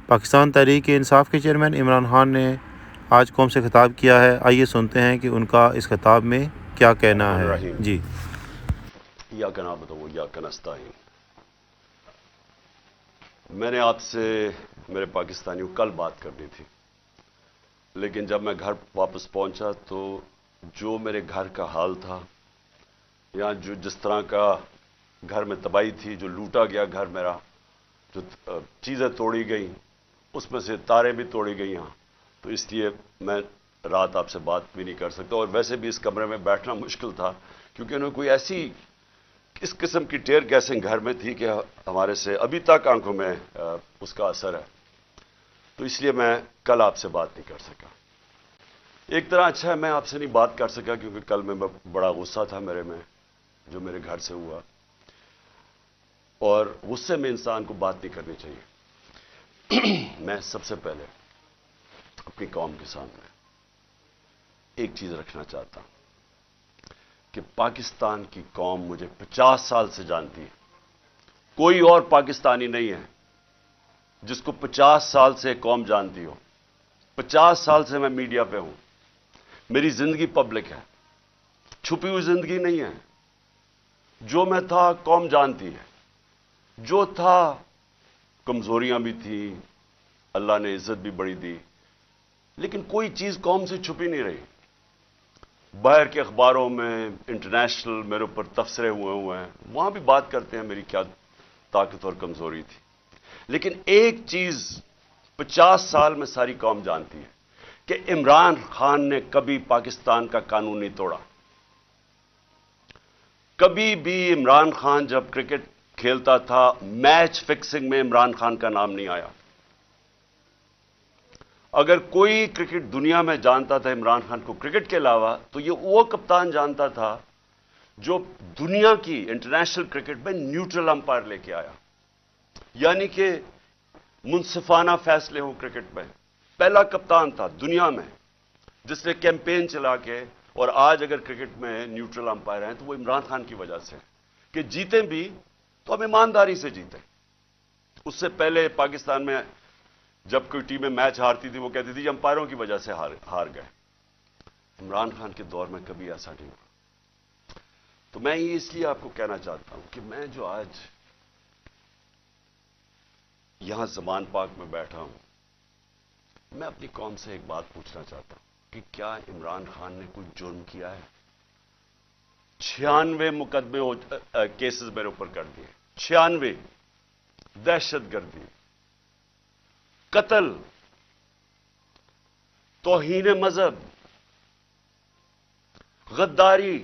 پاکستان تحریک انصاف کے چیئرمین عمران خان نے آج قوم سے خطاب کیا ہے. آئیے سنتے ہیں کہ ان کا اس خطاب میں کیا کہنا ہے. جی ایاک نعبد و ایاک نستعین. میں نے آپ سے میرے پاکستانیوں کل بات کرنی تھی، لیکن جب میں گھر واپس پہنچا تو جو میرے گھر کا حال تھا یا جس طرح کا گھر میں تباہی تھی، جو لوٹا گیا گھر میرا، جو چیزیں توڑی گئیں، اس میں سے تاریں بھی توڑی گئی ہیں، تو اس لیے میں رات آپ سے بات بھی نہیں کر سکتا. اور ویسے بھی اس کمرے میں بیٹھنا مشکل تھا، کیونکہ انہوں نے کوئی ایسی اس قسم کی ٹیئر گیسنگ گھر میں تھی کہ ہمارے سے ابھی تک آنکھوں میں اس کا اثر ہے. تو اس لیے میں کل آپ سے بات نہیں کر سکا. ایک طرح اچھا ہے میں آپ سے نہیں بات کر سکا، کیونکہ کل میں بڑا غصہ تھا میرے میں جو میرے گھر سے ہوا، اور غصے میں انسان کو بات نہیں کرنی چاہیے. میں سب سے پہلے اپنی قوم کے سامنے ایک چیز رکھنا چاہتا ہوں کہ پاکستان کی قوم مجھے 50 سال سے جانتی ہے. کوئی اور پاکستانی نہیں ہے جس کو 50 سال سے قوم جانتی ہو. 50 سال سے میں میڈیا پہ ہوں، میری زندگی پبلک ہے، چھپی ہوئی زندگی نہیں ہے. جو میں تھا قوم جانتی ہے، جو تھا کمزوریاں بھی تھیں، اللہ نے عزت بھی بڑی دی، لیکن کوئی چیز قوم سے چھپی نہیں رہی. باہر کے اخباروں میں انٹرنیشنل میرے اوپر تبصرے ہوئے ہیں، وہاں بھی بات کرتے ہیں میری کیا طاقت اور کمزوری تھی. لیکن ایک چیز 50 سال میں ساری قوم جانتی ہے کہ عمران خان نے کبھی پاکستان کا قانون نہیں توڑا. کبھی بھی عمران خان جب کرکٹ کھیلتا تھا، میچ فکسنگ میں عمران خان کا نام نہیں آیا. اگر کوئی کرکٹ دنیا میں جانتا تھا عمران خان کو کرکٹ کے علاوہ، تو یہ وہ کپتان جانتا تھا جو دنیا کی انٹرنیشنل کرکٹ میں نیوٹرل امپائر لے کے آیا، یعنی کہ منصفانہ فیصلے ہوں کرکٹ میں. پہلا کپتان تھا دنیا میں جس نے کیمپین چلا کے، اور آج اگر کرکٹ میں نیوٹرل امپائر ہیں تو وہ عمران خان کی وجہ سے کہ جیتے بھی تو ہم ایمانداری سے جیتے. اس سے پہلے پاکستان میں جب کوئی ٹیمیں میچ ہارتی تھی وہ کہتی تھی امپائروں کی وجہ سے ہار گئے. عمران خان کے دور میں کبھی ایسا نہیں ہوا. تو میں یہ اس لیے آپ کو کہنا چاہتا ہوں کہ میں جو آج یہاں زمان پاک میں بیٹھا ہوں، میں اپنی قوم سے ایک بات پوچھنا چاہتا ہوں کہ کیا عمران خان نے کوئی جرم کیا ہے؟ 96 مقدمے کیسز میرے اوپر کر دیے، 96. دہشت گردی، قتل، توہین مذہب، غداری،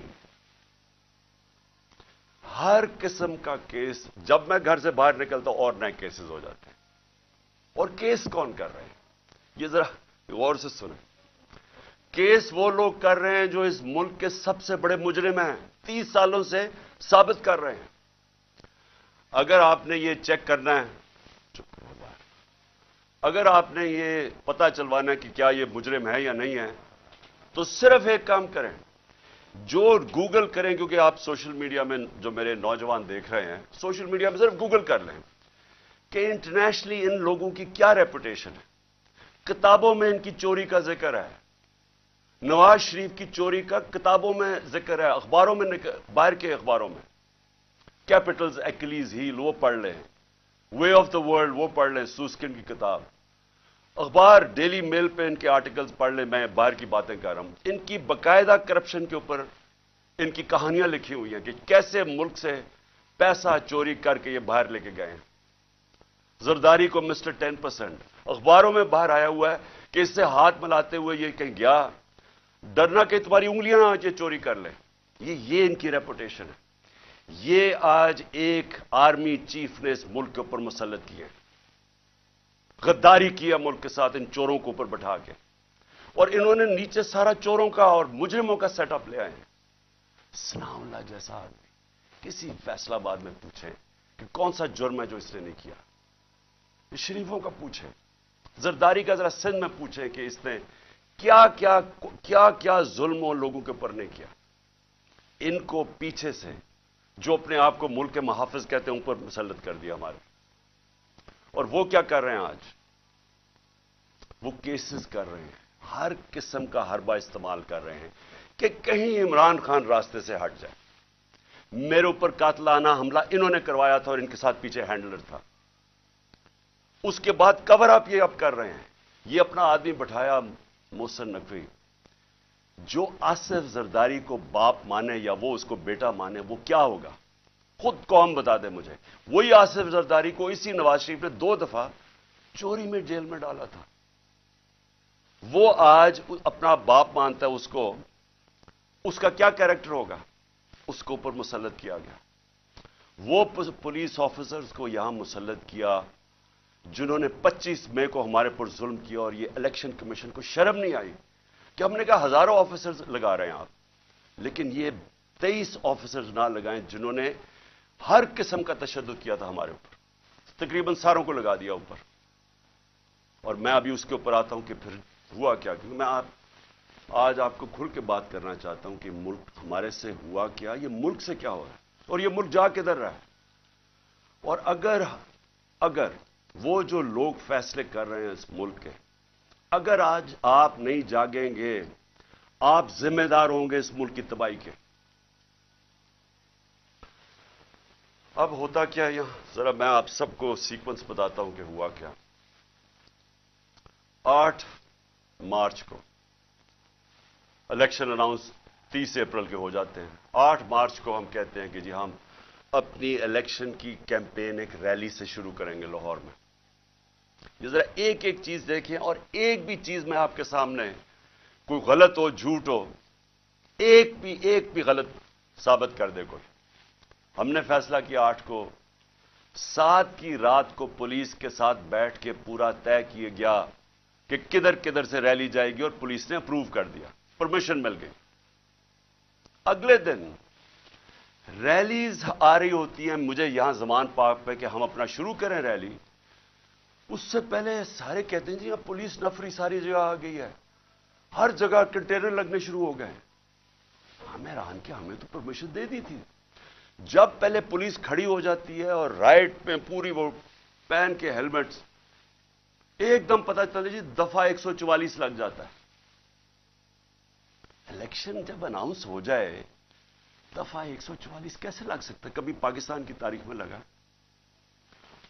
ہر قسم کا کیس. جب میں گھر سے باہر نکلتا اور نئے کیسز ہو جاتے ہیں. اور کیس کون کر رہے ہیں؟ یہ ذرا غور سے سنیں. کیس وہ لوگ کر رہے ہیں جو اس ملک کے سب سے بڑے مجرم ہیں، 30 سالوں سے ثابت کر رہے ہیں. اگر آپ نے یہ چیک کرنا ہے، چپ کرو باہر، اگر آپ نے یہ پتہ چلوانا ہے کہ کیا یہ مجرم ہے یا نہیں ہے، تو صرف ایک کام کریں، جو گوگل کریں، کیونکہ آپ سوشل میڈیا میں جو میرے نوجوان دیکھ رہے ہیں، سوشل میڈیا میں صرف گوگل کر لیں کہ انٹرنیشنلی ان لوگوں کی کیا ریپوٹیشن ہے. کتابوں میں ان کی چوری کا ذکر ہے، نواز شریف کی چوری کا کتابوں میں ذکر ہے، اخباروں میں، باہر کے اخباروں میں. کیپٹلز، ایکلیز ہیل وہ پڑھ لیں، وے آف دا ورلڈ وہ پڑھ لیں، سوسکن کی کتاب، اخبار ڈیلی میل پہ ان کے آرٹیکلز پڑھ لیں. میں باہر کی باتیں کر رہا ہوں. ان کی باقاعدہ کرپشن کے اوپر ان کی کہانیاں لکھی ہوئی ہیں کہ کیسے ملک سے پیسہ چوری کر کے یہ باہر لے کے گئے ہیں. زرداری کو مسٹر 10%، اخباروں میں باہر آیا ہوا ہے کہ اس سے ہاتھ ملاتے ہوئے یہ کہیں گیا، ڈرنا کہ تمہاری انگلیاں نہ آج چوری کر لیں. یہ ان کی ریپوٹیشن ہے. یہ آج ایک آرمی چیف نے اس ملک کے اوپر مسلط کیا، غداری کیا ملک کے ساتھ ان چوروں کو اوپر بٹھا کے، اور انہوں نے نیچے سارا چوروں کا اور مجرموں کا سیٹ اپ لے آئے ہیں. ثناء اللہ جیسا آدمی کسی فیصلہ آباد میں پوچھے کہ کون سا جرم ہے جو اس نے نہیں کیا. شریفوں کا پوچھیں، زرداری کا ذرا سندھ میں پوچھیں کہ اس نے کیا ظلم لوگوں کے اوپر نہیں کیا. ان کو پیچھے سے جو اپنے آپ کو ملک کے محافظ کہتے ہیں اوپر مسلط کر دیا ہمارے. اور وہ کیا کر رہے ہیں آج؟ وہ کیسز کر رہے ہیں، ہر قسم کا حربہ استعمال کر رہے ہیں کہ کہیں عمران خان راستے سے ہٹ جائے. میرے اوپر قاتلانہ حملہ انہوں نے کروایا تھا اور ان کے ساتھ پیچھے ہینڈلر تھا. اس کے بعد کور اپ یہ اب کر رہے ہیں. یہ اپنا آدمی بٹھایا محسن نقوی، جو آصف زرداری کو باپ مانے یا وہ اس کو بیٹا مانے، وہ کیا ہوگا خود قوم بتا دے مجھے. وہی آصف زرداری کو اسی نواز شریف نے 2 دفعہ چوری میں جیل میں ڈالا تھا. وہ آج اپنا باپ مانتا ہے اس کو. اس کا کیا کیریکٹر ہوگا؟ اس کو اوپر مسلط کیا گیا. وہ پولیس آفیسرز کو یہاں مسلط کیا جنہوں نے 25 مئی کو ہمارے پر ظلم کیا، اور یہ الیکشن کمیشن کو شرم نہیں آئی کہ ہم نے کہا ہزاروں آفیسرز لگا رہے ہیں آپ، لیکن یہ 23 آفیسرز نہ لگائیں جنہوں نے ہر قسم کا تشدد کیا تھا ہمارے اوپر. تقریباً ساروں کو لگا دیا اوپر. اور میں ابھی اس کے اوپر آتا ہوں کہ پھر ہوا کیا، کیونکہ میں آج آپ کو کھل کے بات کرنا چاہتا ہوں کہ ملک ہمارے سے ہوا کیا، یہ ملک سے کیا ہو رہا ہے اور یہ ملک جا کدھر رہا ہے. اور اگر وہ جو لوگ فیصلے کر رہے ہیں اس ملک کے، اگر آج آپ نہیں جاگیں گے، آپ ذمہ دار ہوں گے اس ملک کی تباہی کے. اب ہوتا کیا یہاں، ذرا میں آپ سب کو سیکوینس بتاتا ہوں کہ ہوا کیا. 8 مارچ کو الیکشن اناؤنس 30 اپریل کے ہو جاتے ہیں. 8 مارچ کو ہم کہتے ہیں کہ جی ہم اپنی الیکشن کی کیمپین ایک ریلی سے شروع کریں گے لاہور میں. یہ ذرا ایک ایک چیز دیکھیں، اور ایک بھی چیز میں آپ کے سامنے کوئی غلط ہو، جھوٹ ہو، ایک بھی غلط ثابت کر دے کوئی. ہم نے فیصلہ کیا 8 کو، 7 کی رات کو پولیس کے ساتھ بیٹھ کے پورا طے کیا گیا کہ کدھر کدھر سے ریلی جائے گی، اور پولیس نے اپروو کر دیا، پرمیشن مل گئی. اگلے دن ریلیز آ رہی ہوتی ہیں، مجھے یہاں زمان پاک پہ کہ ہم اپنا شروع کریں ریلی. اس سے پہلے سارے کہتے ہیں جی اب پولیس نفری ساری جگہ آ گئی ہے، ہر جگہ کنٹینر لگنے شروع ہو گئے. ہمیں حیران کہ ہمیں تو پرمیشن دے دی تھی. جب پہلے پولیس کھڑی ہو جاتی ہے اور رائٹ پہ پوری وہ پہن کے ہیلمٹس، ایک دم پتہ چلتا جی دفعہ 144 لگ جاتا ہے. الیکشن جب اناؤنس ہو جائے دفعہ 144 کیسے لگ سکتا ہے؟ کبھی پاکستان کی تاریخ میں لگا؟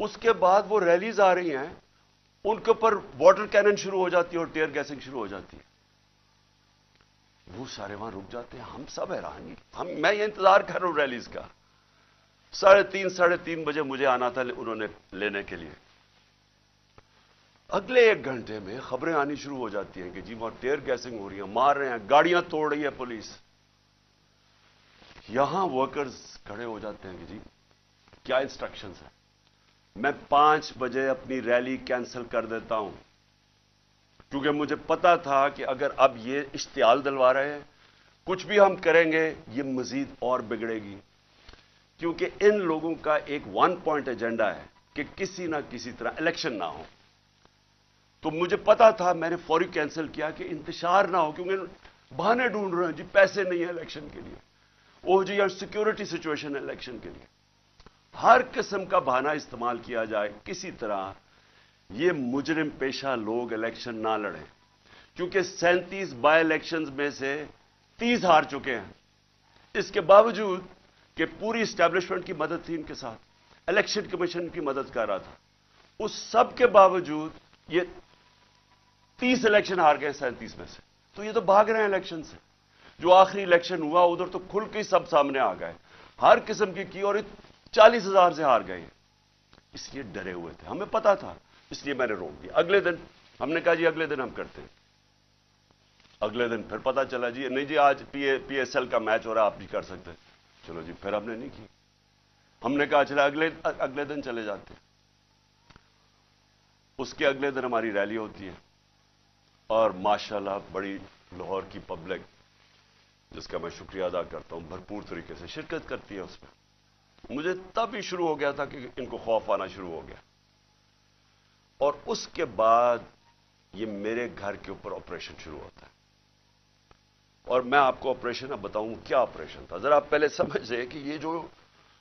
اس کے بعد وہ ریلیز آ رہی ہیں، ان کے اوپر واٹر کینن شروع ہو جاتی ہے اور ٹیئر گیسنگ شروع ہو جاتی ہے. وہ سارے وہاں رک جاتے ہیں. ہم سب حیران، میں یہ انتظار کر رہا ہوں ریلیز کا. 3:30 ساڑھے 3 بجے مجھے آنا تھا انہوں نے لینے کے لیے. اگلے 1 گھنٹے میں خبریں آنی شروع ہو جاتی ہیں کہ جی وہاں ٹیئر گیسنگ ہو رہی ہے، مار رہے ہیں، گاڑیاں توڑ رہی ہے پولیس. یہاں ورکرز کھڑے ہو جاتے ہیں کہ جی کیا انسٹرکشنز ہیں. میں 5 بجے اپنی ریلی کینسل کر دیتا ہوں، کیونکہ مجھے پتا تھا کہ اگر اب یہ اشتعال دلوا رہے ہیں، کچھ بھی ہم کریں گے یہ مزید اور بگڑے گی. کیونکہ ان لوگوں کا ایک 1 پوائنٹ ایجنڈا ہے کہ کسی نہ کسی طرح الیکشن نہ ہو. تو مجھے پتا تھا، میں نے فوری کینسل کیا کہ انتشار نہ ہو، کیونکہ بہانے ڈھونڈ رہے ہیں جی پیسے نہیں ہیں الیکشن کے لیے، وہ جی سیکورٹی سچویشن ہے الیکشن کے لیے. ہر قسم کا بہانہ استعمال کیا جائے، کسی طرح یہ مجرم پیشہ لوگ الیکشن نہ لڑیں. کیونکہ 37 بائی الیکشنز میں سے 30 ہار چکے ہیں. اس کے باوجود کہ پوری اسٹیبلشمنٹ کی مدد تھی ان کے ساتھ، الیکشن کمیشن کی مدد کر رہا تھا، اس سب کے باوجود یہ 30 الیکشن ہار گئے 37 میں سے. تو یہ تو بھاگ رہے ہیں الیکشن سے. جو آخری الیکشن ہوا ادھر تو کھل کے سب سامنے آ گئے، ہر قسم کی اور 40,000 سے ہار گئے. اس لیے ڈرے ہوئے تھے، ہمیں پتا تھا، اس لیے میں نے روک دیا. اگلے دن ہم نے کہا جی اگلے دن ہم کرتے ہیں. اگلے دن پھر پتا چلا جی نہیں جی آج پی ایس ایل کا میچ ہو رہا آپ بھی کر سکتے. چلو جی پھر ہم نے نہیں کی. ہم نے کہا چلا اگلے دن چلے جاتے. اس کے اگلے دن ہماری ریلی ہوتی ہے، اور ماشاءاللہ بڑی لاہور کی پبلک، جس کا میں شکریہ ادا کرتا ہوں، بھرپور طریقے سے شرکت کرتی ہے اس میں. مجھے تب ہی شروع ہو گیا تھا کہ ان کو خوف آنا شروع ہو گیا. اور اس کے بعد یہ میرے گھر کے اوپر آپریشن شروع ہوتا ہے. اور میں آپ کو آپریشن اب بتاؤں کیا آپریشن تھا. ذرا آپ پہلے سمجھ لیں کہ یہ جو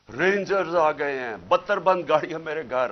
رینجرز آ گئے ہیں، 72 بند گاڑیاں میرے گھر،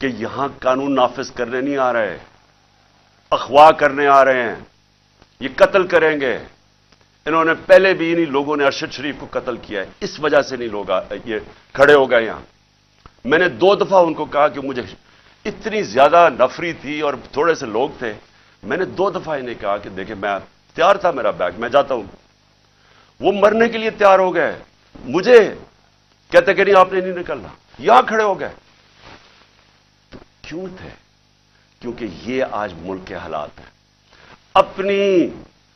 کہ یہاں قانون نافذ کرنے نہیں آ رہے، اغوا کرنے آ رہے ہیں، یہ قتل کریں گے۔ انہوں نے پہلے بھی انہی لوگوں نے ارشد شریف کو قتل کیا ہے، اس وجہ سے نہیں لوگ یہ کھڑے ہو گئے یہاں۔ میں نے 2 دفعہ ان کو کہا کہ مجھے اتنی زیادہ نفری تھی اور تھوڑے سے لوگ تھے، میں نے 2 دفعہ انہیں کہا کہ دیکھیں میں تیار تھا، میرا بیگ میں جاتا ہوں۔ وہ مرنے کے لیے تیار ہو گئے، مجھے کہتے کہ نہیں آپ نے نہیں نکلنا، یہاں کھڑے ہو گئے۔ تو کیوں تھے؟ کیونکہ یہ آج ملک کے حالات ہیں۔ اپنی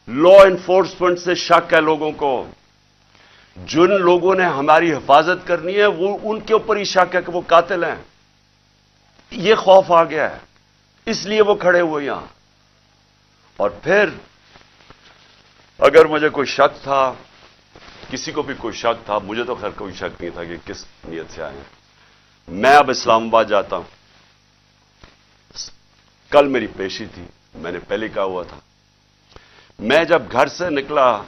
لا انفورسمنٹ سے شک ہے لوگوں کو، جن لوگوں نے ہماری حفاظت کرنی ہے وہ ان کے اوپر ہی شک ہے کہ وہ قاتل ہیں۔ یہ خوف آ گیا ہے، اس لیے وہ کھڑے ہوئے یہاں۔ اور پھر اگر مجھے کوئی شک تھا، کسی کو بھی کوئی شک تھا، مجھے تو خیر کوئی شک نہیں تھا کہ کس نیت سے آئے ہیں۔ میں اب اسلام آباد جاتا ہوں، کل میری پیشی تھی، میں نے پہلے کہا ہوا تھا۔ میں جب گھر سے نکلا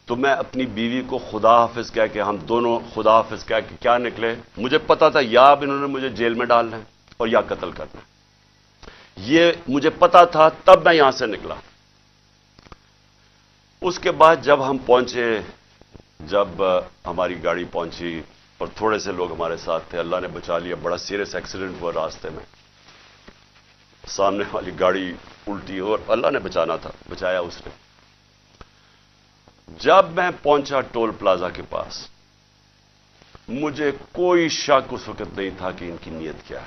تو میں اپنی بیوی کو خدا حافظ کہہ کے، ہم دونوں خدا حافظ کہہ کے کیا نکلے، مجھے پتا تھا یا اب انہوں نے مجھے جیل میں ڈالنا ہے اور یا قتل کرنا ہے، یہ مجھے پتا تھا، تب میں یہاں سے نکلا۔ اس کے بعد جب ہم پہنچے، جب ہماری گاڑی پہنچی اور تھوڑے سے لوگ ہمارے ساتھ تھے، اللہ نے بچا لیا، بڑا سیریس ایکسیڈنٹ ہوا راستے میں، سامنے والی گاڑی الٹی اور اللہ نے بچانا تھا، بچایا اس نے۔ جب میں پہنچا ٹول پلازا کے پاس، مجھے کوئی شک اس وقت نہیں تھا کہ ان کی نیت کیا ہے۔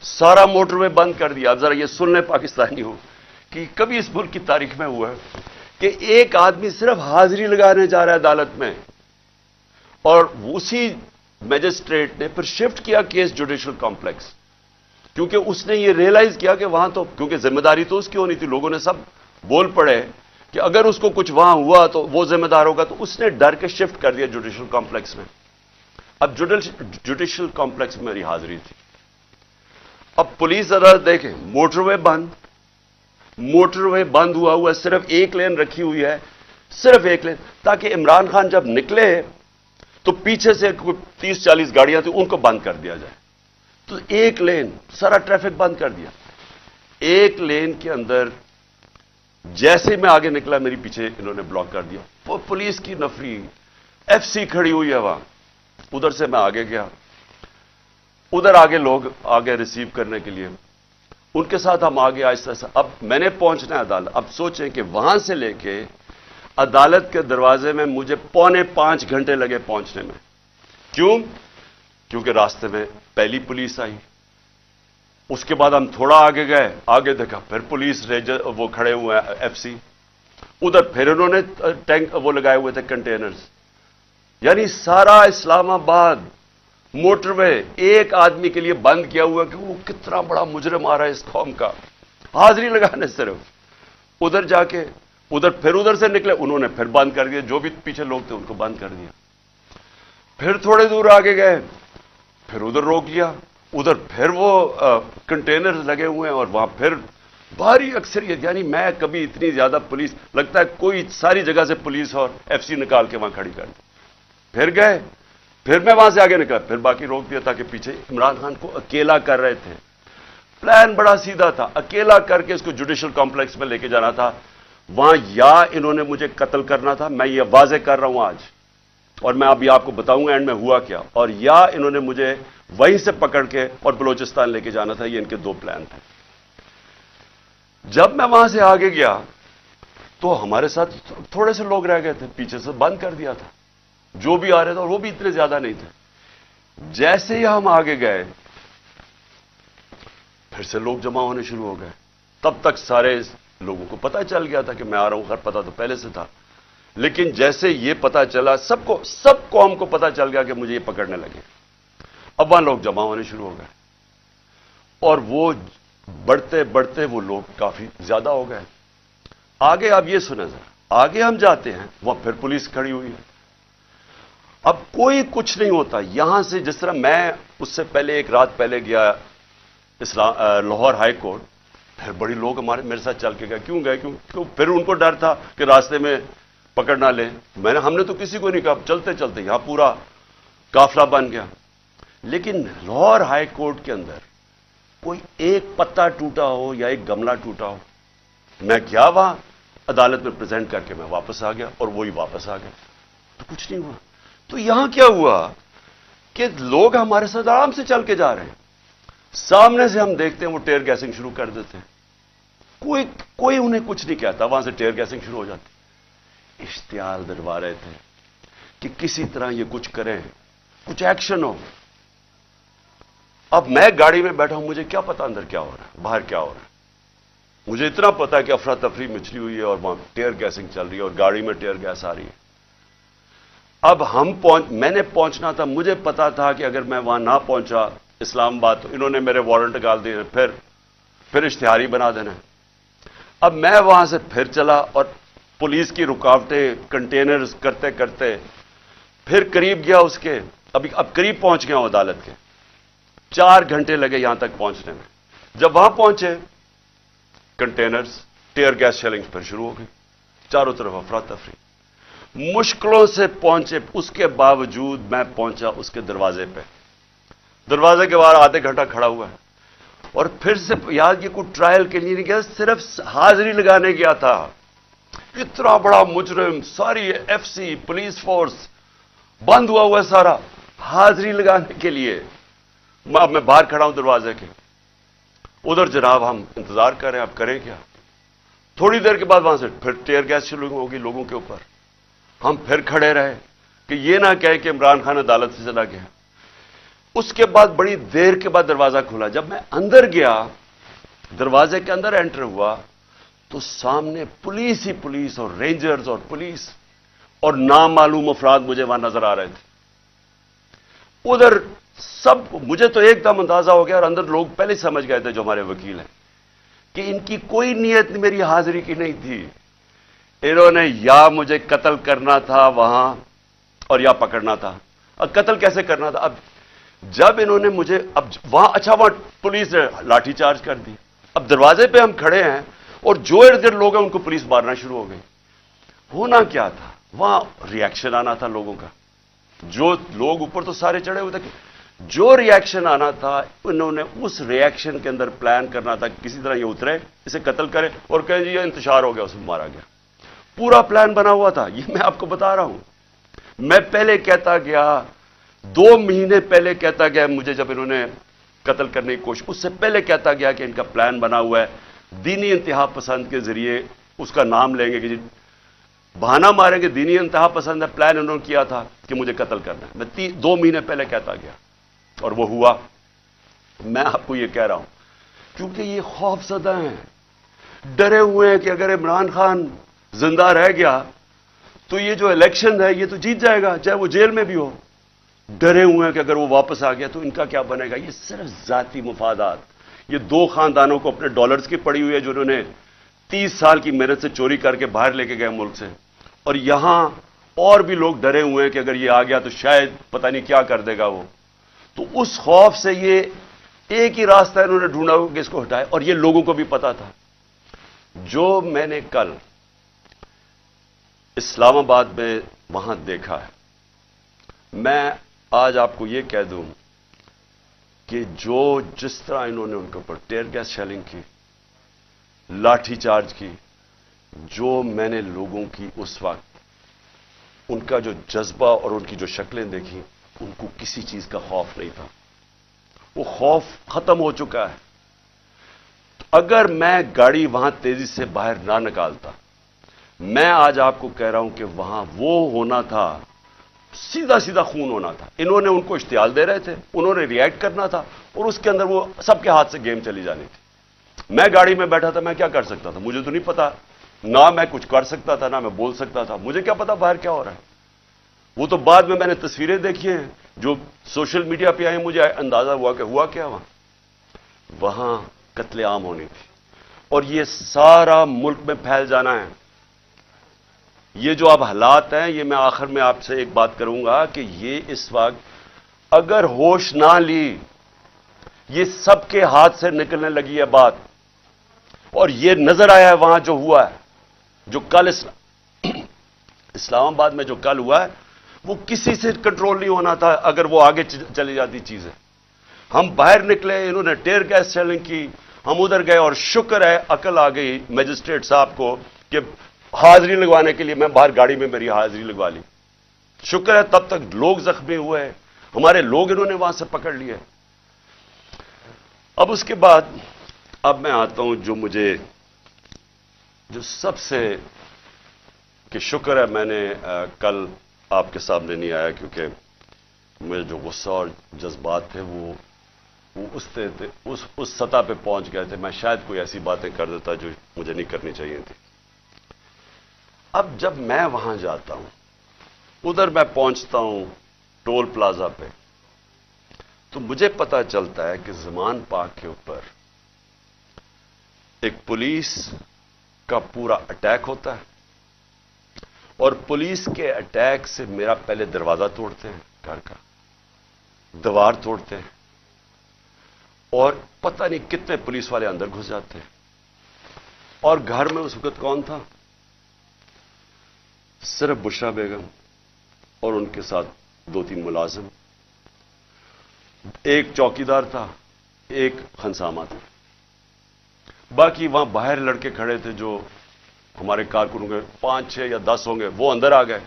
سارا موٹر وے بند کر دیا۔ اب ذرا یہ سن لیں پاکستانی ہو کہ کبھی اس ملک کی تاریخ میں ہوا ہے کہ ایک آدمی صرف حاضری لگانے جا رہا ہے عدالت میں، اور اسی میجسٹریٹ نے پھر شفٹ کیا کیس جوڈیشل کمپلیکس، کیونکہ اس نے یہ ریئلائز کیا کہ وہاں تو کیونکہ ذمہ داری تو اس کی ہونی تھی، لوگوں نے سب بول پڑے کہ اگر اس کو کچھ وہاں ہوا تو وہ ذمہ دار ہوگا، تو اس نے ڈر کے شفٹ کر دیا جوڈیشل کمپلیکس میں۔ اب جوڈیشل کمپلیکس میں میری حاضری تھی۔ اب پولیس عدالت دیکھیں، موٹر وے بند ہوا ہے، صرف ایک لین رکھی ہوئی ہے، صرف ایک لین، تاکہ عمران خان جب نکلے تو پیچھے سے کوئی 30-40 گاڑیاں تھیں ان کو بند کر دیا جائے۔ تو ایک لین، سارا ٹریفک بند کر دیا۔ ایک لین کے اندر جیسے میں آگے نکلا، میری پیچھے انہوں نے بلاک کر دیا، وہ پولیس کی نفری، ایف سی کھڑی ہوئی ہے وہاں۔ ادھر سے میں آگے گیا، ادھر آگے لوگ آگے ریسیو کرنے کے لیے، ان کے ساتھ ہم آگے آہستہ آہستہ۔ اب میں نے پہنچنا ہے عدالت۔ اب سوچیں کہ وہاں سے لے کے عدالت کے دروازے میں مجھے 4.25 گھنٹے لگے پہنچنے میں۔ کیوں؟ کیونکہ راستے میں پہلی پولیس آئی، اس کے بعد ہم تھوڑا آگے گئے، آگے دیکھا پھر پولیس ریجر وہ کھڑے ہوئے ہیں ایف سی، ادھر پھر انہوں نے ٹینک وہ لگائے ہوئے تھے کنٹینرز۔ یعنی سارا اسلام آباد موٹر وے ایک آدمی کے لیے بند کیا ہوا کہ وہ کتنا بڑا مجرم آ رہا ہے اس قوم کا، حاضری لگانے صرف۔ ادھر جا کے ادھر سے نکلے، انہوں نے پھر بند کر دیا، جو بھی پیچھے لوگ تھے ان کو بند کر دیا۔ پھر تھوڑے دور آگے گئے، پھر ادھر روک لیا، ادھر پھر وہ کنٹینرز لگے ہوئے ہیں اور وہاں پھر بھاری اکثریت، یعنی میں کبھی اتنی زیادہ پولیس، لگتا ہے کوئی ساری جگہ سے پولیس اور ایف سی نکال کے وہاں کھڑی کر دی۔ پھر گئے، پھر میں وہاں سے آگے نکلا، پھر باقی روک دیا تاکہ پیچھے عمران خان کو اکیلا کر رہے تھے۔ پلان بڑا سیدھا تھا، اکیلا کر کے اس کو جوڈیشل کمپلیکس میں لے کے جانا تھا۔ وہاں یا انہوں نے مجھے قتل کرنا تھا، میں یہ واضح کر رہا ہوں آج، اور میں ابھی آپ کو بتاؤں گا اینڈ میں ہوا کیا، اور یا انہوں نے مجھے وہیں سے پکڑ کے اور بلوچستان لے کے جانا تھا۔ یہ ان کے 2 پلان تھے۔ جب میں وہاں سے آگے گیا تو ہمارے ساتھ تھوڑے سے لوگ رہ گئے تھے، پیچھے سے بند کر دیا تھا جو بھی آ رہے تھے، اور وہ بھی اتنے زیادہ نہیں تھے۔ جیسے ہی ہم آگے گئے پھر سے لوگ جمع ہونے شروع ہو گئے۔ تب تک سارے لوگوں کو پتہ چل گیا تھا کہ میں آ رہا ہوں، خیر پتہ تو پہلے سے تھا، لیکن جیسے یہ پتہ چلا، سب قوم کو پتہ چل گیا کہ مجھے یہ پکڑنے لگے، اب وہاں لوگ جمع ہونے شروع ہو گئے، اور وہ بڑھتے بڑھتے وہ لوگ کافی زیادہ ہو گئے۔ آگے اب یہ سنیں ذرا، آگے ہم جاتے ہیں، وہاں پھر پولیس کھڑی ہوئی ہے۔ اب کوئی کچھ نہیں ہوتا یہاں سے، جس طرح میں اس سے پہلے ایک رات پہلے گیا لاہور ہائی کورٹ، پھر بڑی لوگ میرے ساتھ چل کے گئے۔ کیوں گئے؟ کیوں پھر ان کو ڈر تھا کہ راستے میں پکڑ نہ لیں۔ ہم نے تو کسی کو نہیں کہا، چلتے چلتے یہاں پورا قافلہ بن گیا۔ لیکن لاہور ہائی کورٹ کے اندر کوئی ایک پتا ٹوٹا ہو یا ایک گملہ ٹوٹا ہو. میں گیا وہاں عدالت میں پریزنٹ کر کے میں واپس آ گیا اور وہی واپس آ گیا, تو کچھ نہیں ہوا. تو یہاں کیا ہوا کہ لوگ ہمارے ساتھ آرام سے چل کے جا رہے ہیں, سامنے سے ہم دیکھتے ہیں وہ ٹیئر گیسنگ شروع کر دیتے ہیں, کوئی انہیں کچھ نہیں کہتا, وہاں سے ٹیئر گیسنگ شروع ہو جاتی. اشتعال دلوا رہے تھے کہ کسی طرح یہ کچھ کریں, کچھ ایکشن ہو. اب میں گاڑی میں بیٹھا ہوں, مجھے کیا پتا اندر کیا ہو رہا ہے, باہر کیا ہو رہا ہے. مجھے اتنا پتا ہے کہ افراتفری مچلی ہوئی ہے اور وہاں ٹیئر گیسنگ چل رہی ہے اور گاڑی میں ٹیئر گیس آ رہی ہے. اب میں نے پہنچنا تھا, مجھے پتا تھا کہ اگر میں وہاں نہ پہنچا اسلام آباد تو انہوں نے میرے وارنٹ نکال دیے, پھر اشتہاری بنا دینا. اب میں وہاں سے پھر چلا اور پولیس کی رکاوٹیں کنٹینرز کرتے کرتے پھر قریب گیا اس کے, اب قریب پہنچ گیا ہوں عدالت کے. 4 گھنٹے لگے یہاں تک پہنچنے میں. جب وہاں پہنچے کنٹینرز ٹیئر گیس شیلنگ پھر شروع ہو گئی, چاروں طرف افراتفری. مشکلوں سے پہنچے, اس کے باوجود میں پہنچا اس کے دروازے پہ. دروازے کے باہر آدھے گھنٹہ کھڑا ہوا ہے اور پھر سے یاد یہ کوئی ٹرائل کے لیے نہیں گیا, صرف حاضری لگانے گیا تھا. اتنا بڑا مجرم, ساری ایف سی پولیس فورس بند ہوا ہے سارا, حاضری لگانے کے لیے. اب میں باہر کھڑا ہوں دروازے کے, ادھر جناب ہم انتظار کر رہے ہیں, اب کریں کیا. تھوڑی دیر کے بعد وہاں سے پھر ٹیئر گیس شروع ہوگی لوگوں کے اوپر. ہم پھر کھڑے رہے کہ یہ نہ کہے کہ عمران خان عدالت سے چلا گیا. اس کے بعد بڑی دیر کے بعد دروازہ کھلا. جب میں اندر گیا, دروازے کے اندر انٹر ہوا, تو سامنے پولیس ہی پولیس اور رینجرز اور پولیس اور نامعلوم افراد مجھے وہاں نظر آ رہے تھے. ادھر سب, مجھے تو ایک دم اندازہ ہو گیا اور اندر لوگ پہلے سمجھ گئے تھے جو ہمارے وکیل ہیں کہ ان کی کوئی نیت میری حاضری کی نہیں تھی. انہوں نے یا مجھے قتل کرنا تھا وہاں اور یا پکڑنا تھا. اب قتل کیسے کرنا تھا؟ اب جب انہوں نے مجھے, اب وہاں وہاں پولیس نے لاٹھی چارج کر دی. اب دروازے پہ ہم کھڑے ہیں اور جو ارد گرد لوگ ہیں ان کو پولیس مارنا شروع ہو گئی. ہونا کیا تھا وہاں؟ ریئیکشن آنا تھا لوگوں کا. جو لوگ اوپر تو سارے چڑھے ہوئے تھے, جو ریئیکشن آنا تھا انہوں نے اس ریئیکشن کے اندر پلان کرنا تھا کسی طرح یہ اترے, اسے قتل کرے اور کہیں جی یہ انتشار ہو گیا, اسے مارا گیا. پورا پلان بنا ہوا تھا. یہ میں آپ کو بتا رہا ہوں. میں پہلے کہتا گیا, 2 مہینے پہلے کہتا گیا مجھے, جب انہوں نے قتل کرنے کی کوشش, اس سے پہلے کہتا گیا کہ ان کا پلان بنا ہوا ہے, دینی انتہا پسند کے ذریعے اس کا نام لیں گے کہ جی بہانہ ماریں گے, دینی انتہا پسند ہے, پلان انہوں نے کیا تھا کہ مجھے قتل کرنا ہے. میں 2 مہینے پہلے کہتا گیا اور وہ ہوا. میں آپ کو یہ کہہ رہا ہوں کیونکہ یہ خوف زدہ ہیں, ڈرے ہوئے ہیں کہ اگر عمران خان زندہ رہ گیا تو یہ جو الیکشن ہے یہ تو جیت جائے گا چاہے وہ جیل میں بھی ہو. ڈرے ہوئے ہیں کہ اگر وہ واپس آ گیا تو ان کا کیا بنے گا. یہ صرف ذاتی مفادات. یہ 2 خاندانوں کو اپنے ڈالرز کی پڑی ہوئی ہے جو انہوں نے 30 سال کی محنت سے چوری کر کے باہر لے کے گئے ملک سے, اور یہاں اور بھی لوگ ڈرے ہوئے ہیں کہ اگر یہ آ گیا تو شاید پتہ نہیں کیا کر دے گا وہ. تو اس خوف سے یہ ایک ہی راستہ انہوں نے ڈھونڈا کہ اس کو ہٹائے, اور یہ لوگوں کو بھی پتا تھا. جو میں نے کل اسلام آباد میں وہاں دیکھا ہے, میں آج آپ کو یہ کہہ دوں کہ جس طرح انہوں نے ان کے اوپر ٹیئر گیس شیلنگ کی, لاٹھی چارج کی, جو میں نے لوگوں کی اس وقت ان کا جو جذبہ اور ان کی جو شکلیں دیکھی, ان کو کسی چیز کا خوف نہیں تھا. وہ خوف ختم ہو چکا ہے. اگر میں گاڑی وہاں تیزی سے باہر نہ نکالتا, میں آج آپ کو کہہ رہا ہوں کہ وہاں وہ ہونا تھا, سیدھا سیدھا خون ہونا تھا. انہوں نے ان کو اشتعال دے رہے تھے, انہوں نے ریئیکٹ کرنا تھا, اور اس کے اندر وہ سب کے ہاتھ سے گیم چلی جانی تھی. میں گاڑی میں بیٹھا تھا, میں کیا کر سکتا تھا؟ مجھے تو نہیں پتا, نہ میں کچھ کر سکتا تھا نہ میں بول سکتا تھا. مجھے کیا پتا باہر کیا ہو رہا ہے. وہ تو بعد میں نے تصویریں دیکھی ہیں جو سوشل میڈیا پہ آئی, مجھے اندازہ ہوا کہ ہوا کیا وہاں قتل عام ہونی تھی, اور یہ سارا ملک میں پھیل جانا ہے. یہ جو اب حالات ہیں, یہ میں آخر میں آپ سے ایک بات کروں گا کہ یہ اس وقت اگر ہوش نہ لی, یہ سب کے ہاتھ سے نکلنے لگی ہے بات. اور یہ نظر آیا ہے وہاں جو ہوا ہے, جو کل اسلام آباد میں جو کل ہوا ہے, وہ کسی سے کنٹرول نہیں ہونا تھا اگر وہ آگے چلی جاتی چیزیں. ہم باہر نکلے, انہوں نے ٹیئر گیس شیلنگ کی, ہم ادھر گئے, اور شکر ہے عقل آ گئی میجسٹریٹ صاحب کو کہ حاضری لگوانے کے لیے میں باہر گاڑی میں میری حاضری لگوا لی. شکر ہے تب تک لوگ زخمی ہوئے, ہمارے لوگ انہوں نے وہاں سے پکڑ لیے. اب اس کے بعد اب میں آتا ہوں جو سب سے کہ شکر ہے میں نے کل آپ کے سامنے نہیں آیا, کیونکہ میرے جو غصہ اور جذبات تھے وہ اس سطح پہ پہنچ گئے تھے. میں شاید کوئی ایسی باتیں کر دیتا جو مجھے نہیں کرنی چاہیے تھی. اب جب میں وہاں جاتا ہوں, ادھر میں پہنچتا ہوں ٹول پلازا پہ, تو مجھے پتا چلتا ہے کہ زمان پاک کے اوپر ایک پولیس کا پورا اٹیک ہوتا ہے, اور پولیس کے اٹیک سے میرا پہلے دروازہ توڑتے ہیں, گھر کا دیوار توڑتے ہیں, اور پتہ نہیں کتنے پولیس والے اندر گھس جاتے ہیں. اور گھر میں اس وقت کون تھا؟ صرف بشرا بیگم اور ان کے ساتھ 2-3 ملازم, ایک چوکیدار تھا, ایک خنسامہ تھا. باقی وہاں باہر لڑکے کھڑے تھے جو ہمارے کارکن ہوں گے, 5-6 یا 10 ہوں گے, وہ اندر آ گئے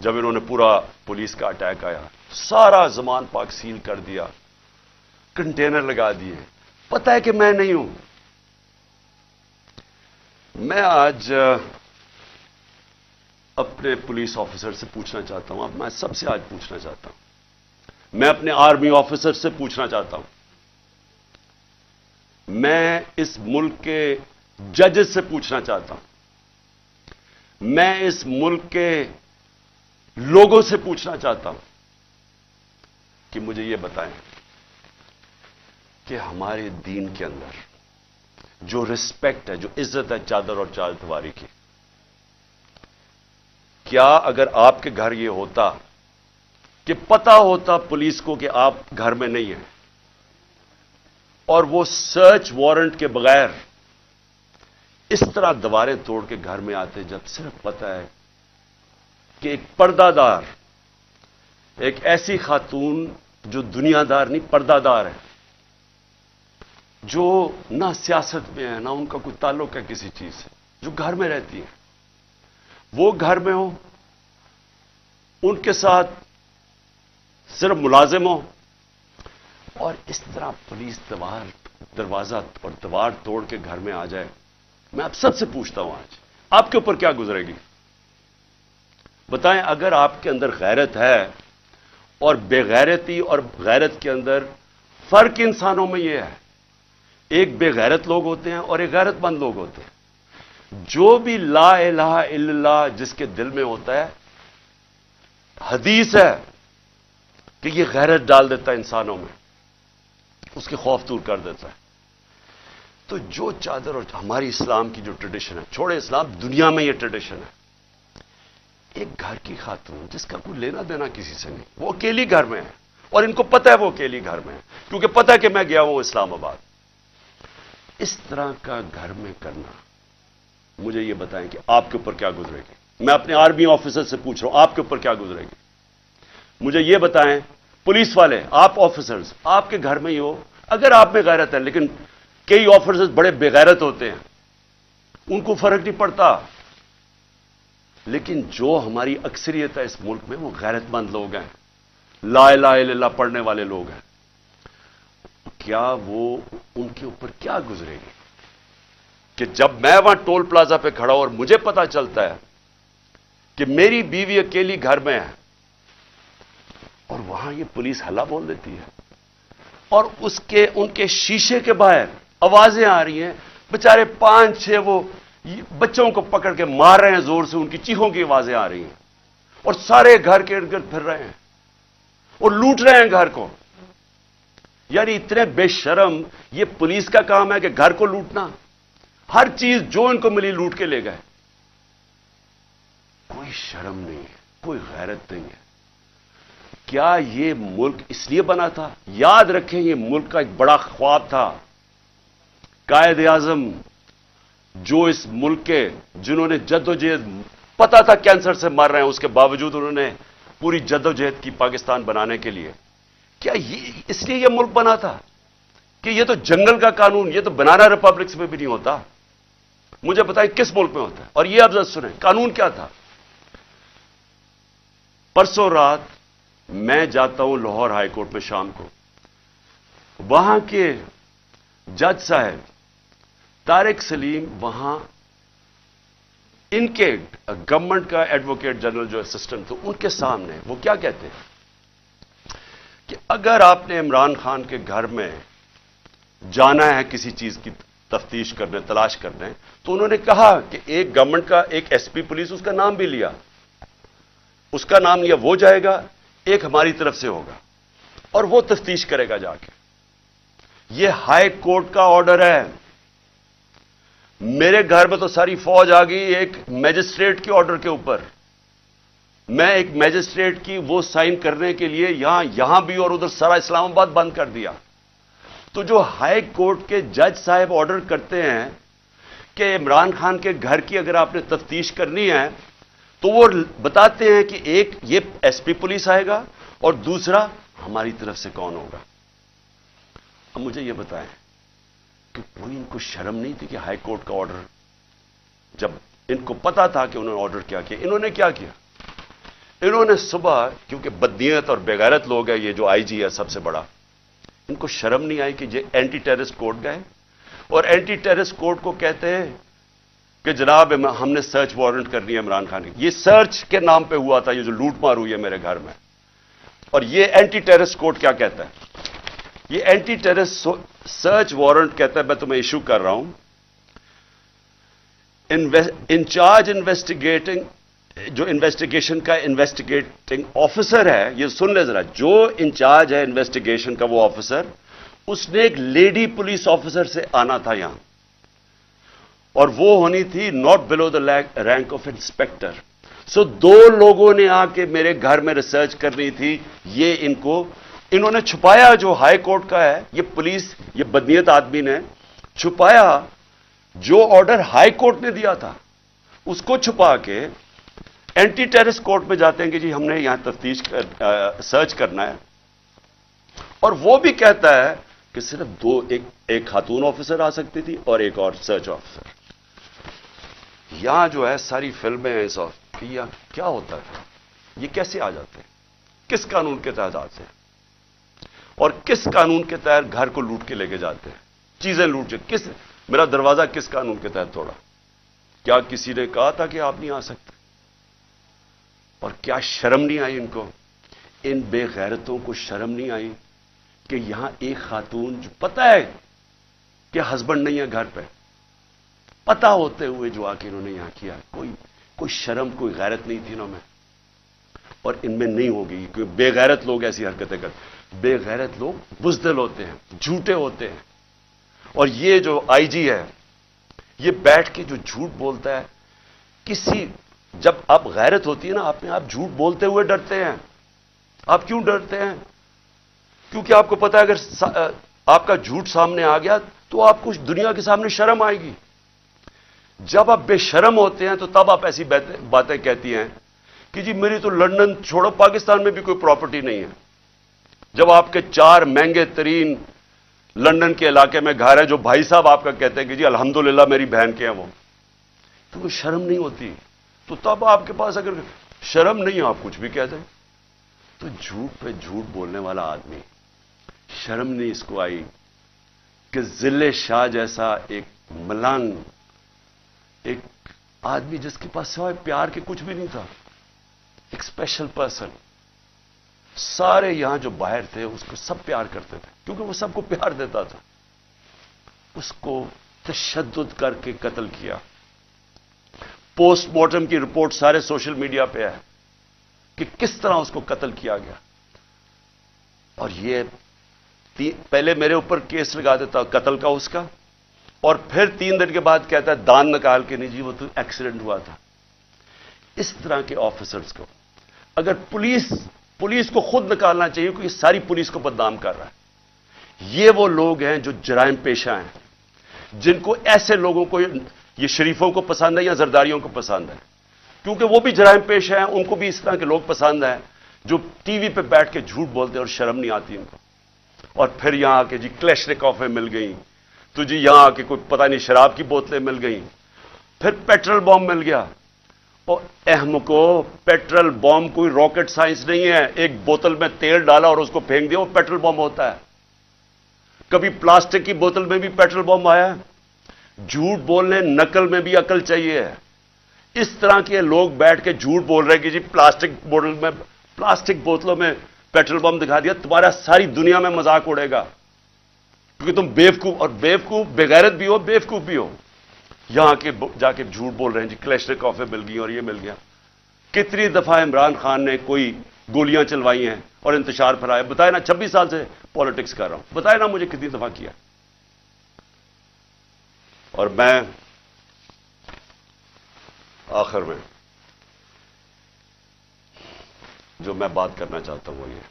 جب انہوں نے پورا پولیس کا اٹیک آیا. سارا زمان پاک سیل کر دیا, کنٹینر لگا دیے. پتہ ہے کہ میں نہیں ہوں. میں آج اپنے پولیس آفیسر سے پوچھنا چاہتا ہوں, اب میں سب سے آج پوچھنا چاہتا ہوں, میں اپنے آرمی آفیسر سے پوچھنا چاہتا ہوں, میں اس ملک کے ججز سے پوچھنا چاہتا ہوں, میں اس ملک کے لوگوں سے پوچھنا چاہتا ہوں کہ مجھے یہ بتائیں کہ ہمارے دین کے اندر جو رسپیکٹ ہے, جو عزت ہے چادر اور چار دیواری کی, کیا اگر آپ کے گھر یہ ہوتا کہ پتا ہوتا پولیس کو کہ آپ گھر میں نہیں ہیں, اور وہ سرچ وارنٹ کے بغیر اس طرح دیواریں توڑ کے گھر میں آتے, جب صرف پتا ہے کہ ایک پردہ دار, ایک ایسی خاتون جو دنیا دار نہیں پردہ دار ہے, جو نہ سیاست میں ہے نہ ان کا کوئی تعلق ہے کسی چیز سے, جو گھر میں رہتی ہے, وہ گھر میں ہو, ان کے ساتھ صرف ملازم ہو, اور اس طرح پولیس دروازہ اور دیوار توڑ کے گھر میں آ جائے. میں آپ سب سے پوچھتا ہوں آج آپ کے اوپر کیا گزرے گی؟ بتائیں. اگر آپ کے اندر غیرت ہے, اور بے غیرتی اور غیرت کے اندر فرق انسانوں میں یہ ہے, ایک بے غیرت لوگ ہوتے ہیں اور ایک غیرت مند لوگ ہوتے ہیں. جو بھی لا الہ الا اللہ جس کے دل میں ہوتا ہے, حدیث ہے کہ یہ غیرت ڈال دیتا ہے انسانوں میں, اس کے خوف دور کر دیتا ہے. تو جو چادر اور ہماری اسلام کی جو ٹریڈیشن ہے, چھوڑے اسلام, دنیا میں یہ ٹریڈیشن ہے, ایک گھر کی خاتون جس کا کوئی لینا دینا کسی سے نہیں, وہ اکیلی گھر میں ہے, اور ان کو پتہ ہے وہ اکیلی گھر میں ہے, کیونکہ پتہ ہے کہ میں گیا ہوں اسلام آباد. اس طرح کا گھر میں کرنا, مجھے یہ بتائیں کہ آپ کے اوپر کیا گزرے گی؟ میں اپنے آرمی آفیسر سے پوچھ رہا ہوں, آپ کے اوپر کیا گزرے گی؟ مجھے یہ بتائیں, پولیس والے, آپ آفیسرز, آپ کے گھر میں ہی ہو, اگر آپ میں غیرت ہے, لیکن کئی آفیسرز بڑے بے غیرت ہوتے ہیں, ان کو فرق نہیں پڑتا. لیکن جو ہماری اکثریت ہے اس ملک میں, وہ غیرت مند لوگ ہیں, لا الہ الا اللہ پڑھنے والے لوگ ہیں. کیا وہ ان کے اوپر کیا گزرے گی کہ جب میں وہاں ٹول پلازا پہ کھڑا ہوں اور مجھے پتا چلتا ہے کہ میری بیوی اکیلی گھر میں ہے, اور وہاں یہ پولیس ہلا بول دیتی ہے, اور ان کے شیشے کے باہر آوازیں آ رہی ہیں, بےچارے 5-6 وہ بچوں کو پکڑ کے مار رہے ہیں زور سے, ان کی چیخوں کی آوازیں آ رہی ہیں, اور سارے گھر کے ارد گرد پھر رہے ہیں اور لوٹ رہے ہیں گھر کو. یعنی اتنے بے شرم, یہ پولیس کا کام ہے کہ گھر کو لوٹنا, ہر چیز جو ان کو ملی لوٹ کے لے گئے. کوئی شرم نہیں ہے, کوئی غیرت نہیں ہے. کیا یہ ملک اس لیے بنا تھا؟ یاد رکھیں, یہ ملک کا ایک بڑا خواب تھا. قائد اعظم جو اس ملک کے, جنہوں نے جدوجہد, پتا تھا کینسر سے مر رہے ہیں, اس کے باوجود انہوں نے پوری جدوجہد کی پاکستان بنانے کے لیے. کیا اس لیے یہ ملک بنا تھا کہ یہ تو جنگل کا قانون، یہ تو بنانا ریپبلکس میں بھی نہیں ہوتا؟ مجھے بتائیں کس ملک میں ہوتا ہے؟ اور یہ آپ ذرا سنیں قانون کیا تھا۔ پرسوں رات میں جاتا ہوں لاہور ہائی کورٹ میں شام کو، وہاں کے جج صاحب طارق سلیم وہاں ان کے گورنمنٹ کا ایڈوکیٹ جنرل جو اسسٹنٹ تھے ان کے سامنے وہ کیا کہتے ہیں کہ اگر آپ نے عمران خان کے گھر میں جانا ہے کسی چیز کی تفتیش کرنے، تلاش کرنے، تو انہوں نے کہا کہ ایک گورنمنٹ کا ایک ایس پی پولیس، اس کا نام بھی لیا، اس کا نام لیا، وہ جائے گا، ایک ہماری طرف سے ہوگا اور وہ تفتیش کرے گا جا کے۔ یہ ہائی کورٹ کا آرڈر ہے۔ میرے گھر میں تو ساری فوج آ گئی ایک میجسٹریٹ کے آرڈر کے اوپر۔ میں ایک میجسٹریٹ کی وہ سائن کرنے کے لیے یہاں بھی اور ادھر سارا اسلام آباد بند کر دیا۔ تو جو ہائی کورٹ کے جج صاحب آرڈر کرتے ہیں کہ عمران خان کے گھر کی اگر آپ نے تفتیش کرنی ہے تو وہ بتاتے ہیں کہ ایک یہ ایس پی پولیس آئے گا اور دوسرا ہماری طرف سے کون ہوگا۔ اب مجھے یہ بتائیں کہ کوئی ان کو شرم نہیں تھی کہ ہائی کورٹ کا آرڈر، جب ان کو پتا تھا کہ انہوں نے آرڈر کیا کیا، انہوں نے کیا کیا؟ انہوں نے صبح، کیونکہ بدنیت اور بےغیرت لوگ ہیں، یہ جو آئی جی ہے سب سے بڑا، ان کو شرم نہیں آئی کہ یہ اینٹی ٹیررسٹ کورٹ گئے اور اینٹی ٹیررسٹ کورٹ کو کہتے ہیں کہ جناب ہم نے سرچ وارنٹ کرنی ہے عمران خان کی۔ یہ سرچ کے نام پہ ہوا تھا، یہ جو لوٹ مار ہوئی ہے میرے گھر میں۔ اور یہ اینٹی ٹیررسٹ کورٹ کیا کہتا ہے؟ یہ اینٹی ٹیررسٹ سرچ وارنٹ کہتا ہے میں تمہیں ایشو کر رہا ہوں، انچارج انویسٹیگیٹنگ، جو انویسٹیگیشن کا انویسٹیگیٹنگ آفیسر ہے، یہ سن لے ذرا، جو انچارج ہے انویسٹیگیشن کا وہ آفیسر، اس نے ایک لیڈی پولیس آفیسر سے آنا تھا یہاں، اور وہ ہونی تھی not below the rank of inspector. So دو لوگوں نے آ کے میرے گھر میں ریسرچ کرنی تھی، یہ انہوں نے چھپایا، جو ہائی کورٹ کا ہے یہ پولیس، یہ بدنیت آدمی نے چھپایا جو آرڈر ہائی کورٹ نے دیا تھا، اس کو چھپا کے اینٹی ٹیررسٹ کورٹ میں جاتے ہیں کہ جی ہم نے یہاں تفتیش سرچ کرنا ہے، اور وہ بھی کہتا ہے کہ صرف ایک خاتون آفیسر آ سکتی تھی اور ایک اور سرچ آفیسر۔ یہاں جو ہے ساری فلمیں ہیں کہ یہ کیا ہوتا ہے، یہ کیسے آ جاتے ہیں، کس قانون کے تحت آتے ہیں، اور کس قانون کے تحت گھر کو لوٹ کے لے کے جاتے ہیں، چیزیں لوٹ کے، میرا دروازہ کس قانون کے تحت توڑا؟ کیا کسی نے کہا تھا کہ آپ نہیں آ سکتے؟ اور کیا شرم نہیں آئی ان کو؟ ان بے غیرتوں کو شرم نہیں آئی کہ یہاں ایک خاتون جو پتہ ہے کہ ہسبینڈ نہیں ہے گھر پہ، پتہ ہوتے ہوئے جو آ کے انہوں نے یہاں کیا، کوئی شرم، کوئی غیرت نہیں تھی انہوں میں؟ اور ان میں نہیں ہوگی، کیونکہ بے غیرت لوگ ایسی حرکتیں کرتے، بے غیرت لوگ بزدل ہوتے ہیں، جھوٹے ہوتے ہیں۔ اور یہ جو آئی جی ہے یہ بیٹھ کے جو جھوٹ بولتا ہے، جب آپ غیرت ہوتی ہے نا، آپ جھوٹ بولتے ہوئے ڈرتے ہیں۔ آپ کیوں ڈرتے ہیں؟ کیونکہ آپ کو پتا ہے اگر آپ کا جھوٹ سامنے آ گیا تو آپ کو دنیا کے سامنے شرم آئے گی۔ جب آپ بے شرم ہوتے ہیں تو تب آپ ایسی باتیں کہتی ہیں کہ جی میری تو لندن چھوڑو پاکستان میں بھی کوئی پراپرٹی نہیں ہے، جب آپ کے 4 مہنگے ترین لندن کے علاقے میں گھر ہے، جو بھائی صاحب آپ کا کہتے ہیں کہ جی الحمدللہ میری بہن کے ہیں وہ، تو کوئی شرم نہیں ہوتی۔ تو تب آپ کے پاس اگر شرم نہیں ہے، آپ کچھ بھی کہہ دیں۔ تو جھوٹ پہ جھوٹ بولنے والا آدمی، شرم نہیں اس کو آئی کہ ذل شاہ جیسا ایک ملنگ، ایک آدمی جس کے پاس سوائے پیار کے کچھ بھی نہیں تھا، ایک اسپیشل پرسن، سارے یہاں جو باہر تھے اس کو سب پیار کرتے تھے کیونکہ وہ سب کو پیار دیتا تھا، اس کو تشدد کر کے قتل کیا۔ پوسٹ مارٹم کی رپورٹ سارے سوشل میڈیا پہ ہے کہ کس طرح اس کو قتل کیا گیا۔ اور یہ پہلے میرے اوپر کیس لگا دیتا قتل کا اس کا، اور پھر 3 دن کے بعد کہتا ہے دان نکال کے، نہیں جی وہ تو ایکسیڈنٹ ہوا تھا۔ اس طرح کے آفیسرز کو اگر پولیس کو خود نکالنا چاہیے، کیونکہ ساری پولیس کو بدنام کر رہا ہے۔ یہ وہ لوگ ہیں جو جرائم پیشہ ہیں، جن کو ایسے لوگوں کو، یہ شریفوں کو پسند ہے یا زرداریوں کو پسند ہے، کیونکہ وہ بھی جرائم پیشہ ہیں، ان کو بھی اس طرح کے لوگ پسند ہیں جو ٹی وی پہ بیٹھ کے جھوٹ بولتے ہیں اور شرم نہیں آتی ان کو۔ اور پھر یہاں آ کے جی کلیشنکوفیں مل گئیں، تو جی یہاں آ کے کوئی پتہ نہیں شراب کی بوتلیں مل گئیں، پھر پیٹرول بم مل گیا. اور احمقو، پیٹرول بم کوئی راکٹ سائنس نہیں ہے. ایک بوتل میں تیل ڈالا اور اس کو پھینک دیا، وہ پیٹرول بم ہوتا ہے. کبھی پلاسٹک کی بوتل میں بھی پیٹرول بم آیا ہے. جھوٹ بولنے نقل میں بھی عقل چاہیے. اس طرح کے لوگ بیٹھ کے جھوٹ بول رہے ہیں کہ جی پلاسٹک بوتلوں میں پیٹرول بم دکھا دیا، تمہارا ساری دنیا میں مذاق اڑے گا، کیونکہ تم بیوقوف، اور بیوقوف بغیرت بھی ہو، بیوقوف بھی ہو. یہاں کے جا کے جھوٹ بول رہے ہیں جی کلیشنکوفیں مل گئی اور یہ مل گیا. کتنی دفعہ عمران خان نے کوئی گولیاں چلوائی ہیں اور انتشار پھیلایا؟ بتائے نا، 26 سال سے پالیٹکس کر رہا ہوں، بتائے نا مجھے کتنی دفعہ کیا. اور میں آخر میں جو میں بات کرنا چاہتا ہوں وہ یہ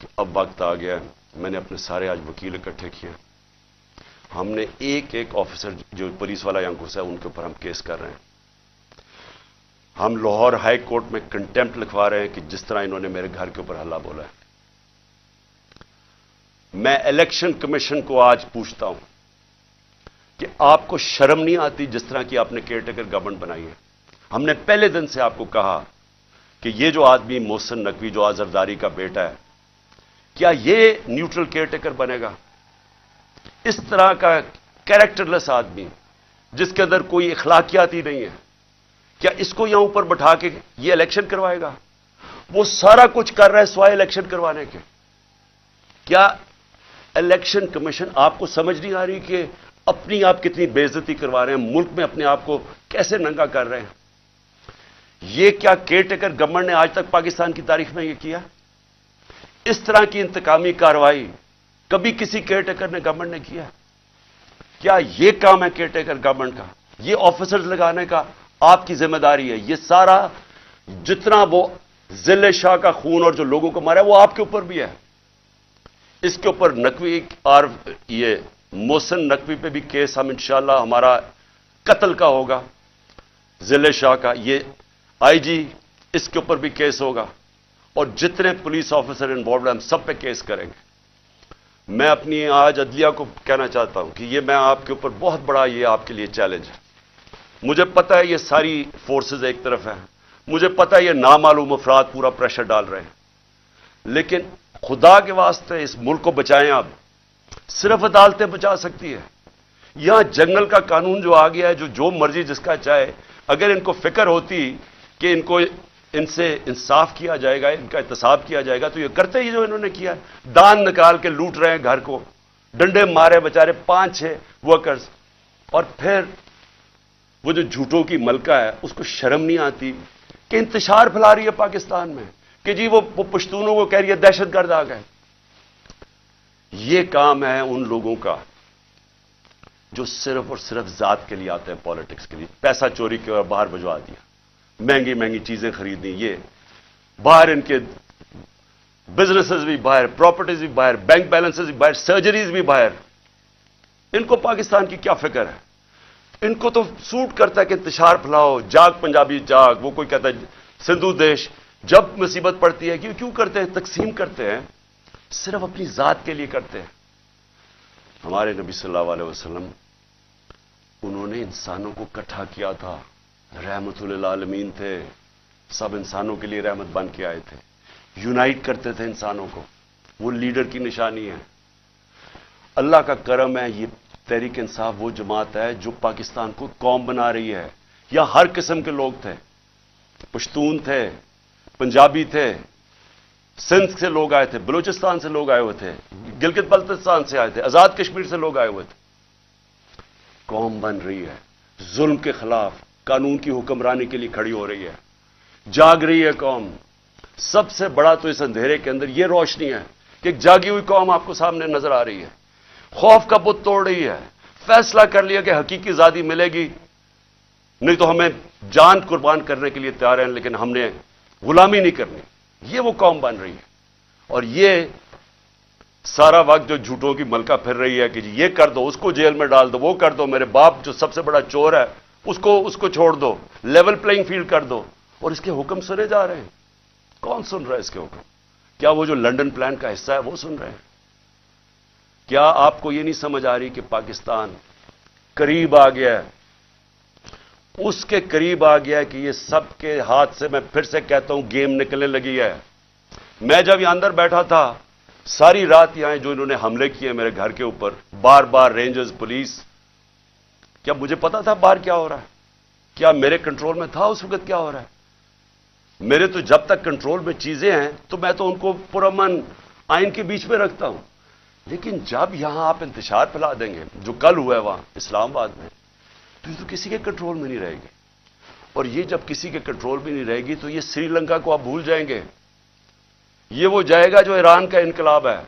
کہ اب وقت آ گیا ہے. میں نے اپنے سارے آج وکیل اکٹھے کیے. ہم نے ایک ایک آفیسر جو پولیس والا یہاں گھسا ہے ان کے اوپر ہم کیس کر رہے ہیں. ہم لاہور ہائی کورٹ میں کنٹیمپٹ لکھوا رہے ہیں کہ جس طرح انہوں نے میرے گھر کے اوپر ہلہ بولا ہے. میں الیکشن کمیشن کو آج پوچھتا ہوں کہ آپ کو شرم نہیں آتی جس طرح کی آپ نے کیئر ٹیکر گورنمنٹ بنائی ہے؟ ہم نے پہلے دن سے آپ کو کہا کہ یہ جو آدمی محسن نقوی جو زرداری کا بیٹا ہے، کیا یہ نیوٹرل کیئر ٹیکر بنے گا؟ اس طرح کا کیریکٹر لیس آدمی جس کے اندر کوئی اخلاقیات ہی نہیں ہے، کیا اس کو یہاں اوپر بٹھا کے یہ الیکشن کروائے گا؟ وہ سارا کچھ کر رہا ہے سوائے الیکشن کروانے کے. کیا الیکشن کمیشن آپ کو سمجھ نہیں آ رہی کہ اپنی آپ کتنی بے عزتی کروا رہے ہیں، ملک میں اپنے آپ کو کیسے ننگا کر رہے ہیں؟ یہ کیا کیئر ٹیکر گورنمنٹ نے آج تک پاکستان کی تاریخ میں یہ کیا؟ اس طرح کی انتقامی کارروائی کبھی کسی کیئر ٹیکر نے گورنمنٹ نے کیا؟ کیا یہ کام ہے کیئر ٹیکر گورنمنٹ کا؟ یہ آفیسرز لگانے کا آپ کی ذمہ داری ہے. یہ سارا جتنا وہ ذل شاہ کا خون اور جو لوگوں کو مارا ہے وہ آپ کے اوپر بھی ہے. اس کے اوپر نقوی اور یہ محسن نقوی پہ بھی کیس ہم انشاءاللہ ہمارا قتل کا ہوگا، ذل شاہ کا. یہ آئی جی اس کے اوپر بھی کیس ہوگا، اور جتنے پولیس آفیسر انوالوڈ ہیں ہم سب پہ کیس کریں گے. میں اپنی آج عدلیہ کو کہنا چاہتا ہوں کہ یہ میں آپ کے اوپر بہت بڑا یہ آپ کے لیے چیلنج ہے. مجھے پتا ہے یہ ساری فورسز ایک طرف ہیں، مجھے پتا ہے یہ نامعلوم افراد پورا پریشر ڈال رہے ہیں، لیکن خدا کے واسطے اس ملک کو بچائیں. آپ صرف عدالتیں بچا سکتی ہے. یہاں جنگل کا قانون جو آ گیا ہے، جو مرضی جس کا چاہے، اگر ان کو فکر ہوتی کہ ان سے انصاف کیا جائے گا، ان کا احتساب کیا جائے گا، تو یہ کرتے ہی جو انہوں نے کیا ہے. دان نکال کے لوٹ رہے ہیں گھر کو، ڈنڈے مارے بیچارے 5-6 ورکرز. اور پھر وہ جو جھوٹوں کی ملکہ ہے اس کو شرم نہیں آتی کہ انتشار پھیلا رہی ہے پاکستان میں کہ جی وہ پشتونوں کو کہہ رہی ہے دہشت گرد آ گئے. یہ کام ہے ان لوگوں کا جو صرف اور صرف ذات کے لیے آتے ہیں، پالیٹکس کے لیے. پیسہ چوری کے اور باہر بھجوا دیا، مہنگی مہنگی چیزیں خریدنی، یہ باہر ان کے بزنسز بھی باہر، پراپرٹیز بھی باہر، بینک بیلنسز بھی باہر، سرجریز بھی باہر. ان کو پاکستان کی کیا فکر ہے؟ ان کو تو سوٹ کرتا ہے کہ انتشار پھیلاؤ، جاگ پنجابی جاگ. وہ کوئی کہتا ہے سندھو دیش. جب مصیبت پڑتی ہے کیوں کرتے ہیں؟ تقسیم کرتے ہیں، صرف اپنی ذات کے لیے کرتے ہیں. ہمارے نبی صلی اللہ علیہ وسلم انہوں نے انسانوں کو اکٹھا کیا تھا، رحمت للعالمین تھے، سب انسانوں کے لیے رحمت بن کے آئے تھے، یونائٹ کرتے تھے انسانوں کو. وہ لیڈر کی نشانی ہے. اللہ کا کرم ہے، یہ تحریک انصاف وہ جماعت ہے جو پاکستان کو قوم بنا رہی ہے. یا ہر قسم کے لوگ تھے، پشتون تھے، پنجابی تھے، سندھ سے لوگ آئے تھے، بلوچستان سے لوگ آئے ہوئے تھے، گلگت بلتستان سے آئے تھے، آزاد کشمیر سے لوگ آئے ہوئے تھے. قوم بن رہی ہے، ظلم کے خلاف قانون کی حکمرانی کے لیے کھڑی ہو رہی ہے، جاگ رہی ہے قوم. سب سے بڑا تو اس اندھیرے کے اندر یہ روشنی ہے کہ ایک جاگی ہوئی قوم آپ کو سامنے نظر آ رہی ہے، خوف کا بت توڑ رہی ہے، فیصلہ کر لیا کہ حقیقی آزادی ملے گی، نہیں تو ہمیں جان قربان کرنے کے لیے تیار ہیں، لیکن ہم نے غلامی نہیں کرنی. یہ وہ قوم بن رہی ہے. اور یہ سارا وقت جو جھوٹوں کی ملکہ پھر رہی ہے کہ جی یہ کر دو، اس کو جیل میں ڈال دو، وہ کر دو، میرے باپ جو سب سے بڑا چور ہے اس کو چھوڑ دو، لیول پلینگ فیلڈ کر دو. اور اس کے حکم سنے جا رہے ہیں. کون سن رہا ہے اس کے حکم؟ کیا وہ جو لنڈن پلان کا حصہ ہے وہ سن رہے ہیں؟ کیا آپ کو یہ نہیں سمجھ آ رہی کہ پاکستان قریب آ گیا ہے؟ اس کے قریب آ گیا ہے کہ یہ سب کے ہاتھ سے، میں پھر سے کہتا ہوں، گیم نکلنے لگی ہے۔ میں جب یہاں اندر بیٹھا تھا، ساری رات یہاں جو انہوں نے حملے کیے میرے گھر کے اوپر، بار بار رینجرز، پولیس، کیا مجھے پتا تھا باہر کیا ہو رہا ہے؟ کیا میرے کنٹرول میں تھا اس وقت کیا ہو رہا ہے؟ میرے تو جب تک کنٹرول میں چیزیں ہیں تو میں تو ان کو پرامن آئین کے بیچ میں رکھتا ہوں، لیکن جب یہاں آپ انتشار پھیلا دیں گے، جو کل ہوا ہے وہاں اسلام آباد میں، تو یہ تو کسی کے کنٹرول میں نہیں رہے گی، اور یہ جب کسی کے کنٹرول میں نہیں رہے گی تو یہ سری لنکا کو آپ بھول جائیں گے، یہ وہ جائے گا جو ایران کا انقلاب ہے۔